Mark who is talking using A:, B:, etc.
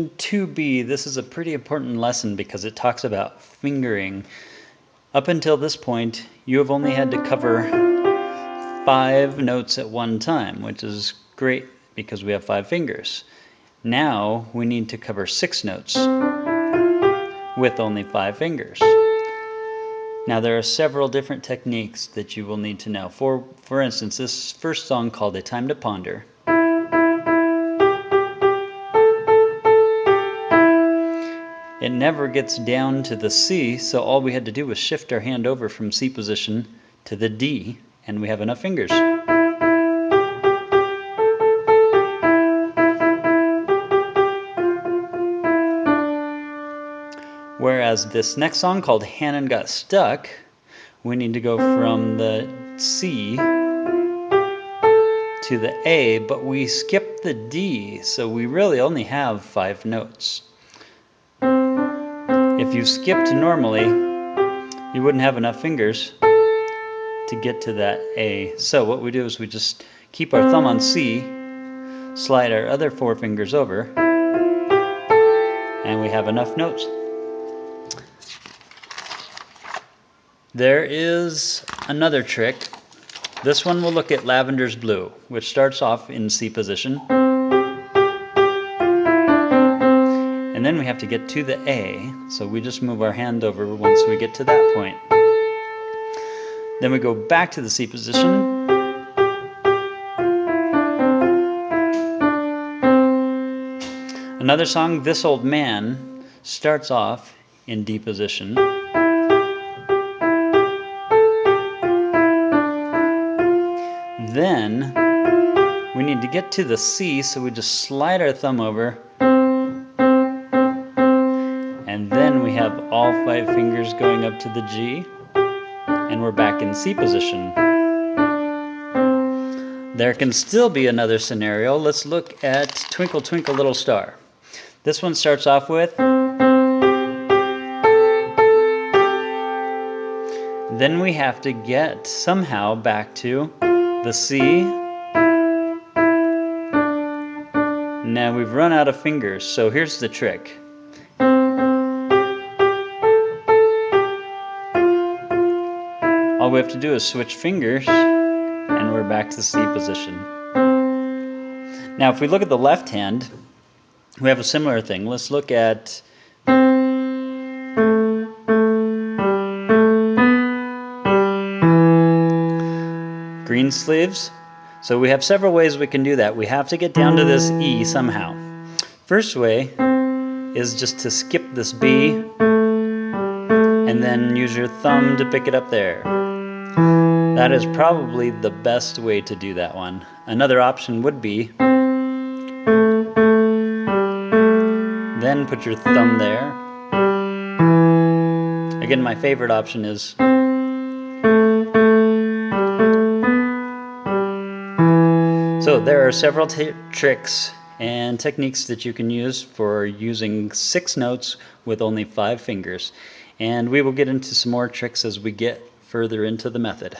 A: 2B, this is a pretty important lesson because it talks about fingering. Up until this point, you have only had to cover 5 notes at one time, which is great because we have 5 fingers. Now we need to cover 6 notes with only 5 fingers. Now there are several different techniques that you will need to know. For instance, this first song called A Time to Ponder. It never gets down to the C, so all we had to do was shift our hand over from C position to the D, and we have enough fingers. Whereas this next song called Hannon Got Stuck, we need to go from the C to the A, but we skipped the D, so we really only have 5 notes. If you skipped normally, you wouldn't have enough fingers to get to that A. So what we do is we just keep our thumb on C, slide our other 4 fingers over, and we have enough notes. There is another trick. This one will look at Lavender's Blue, which starts off in C position. And then we have to get to the A, so we just move our hand over once we get to that point. Then we go back to the C position. Another song, This Old Man, starts off in D position. Then we need to get to the C, so we just slide our thumb over. And then we have all 5 fingers going up to the G, and we're back in C position. There can still be another scenario. Let's look at Twinkle Twinkle Little Star. This one starts off with, then we have to get somehow back to the C. Now we've run out of fingers, so here's the trick. All we have to do is switch fingers, and we're back to C position. Now if we look at the left hand, we have a similar thing. Let's look at green sleeves. So we have several ways we can do that. We have to get down to this E somehow. First way is just to skip this B and then use your thumb to pick it up there. That is probably the best way to do that one. Another option would be then put your thumb there. Again, my favorite option is so there are several tricks and techniques that you can use for using 6 notes with only 5 fingers. And we will get into some more tricks as we get further into the method.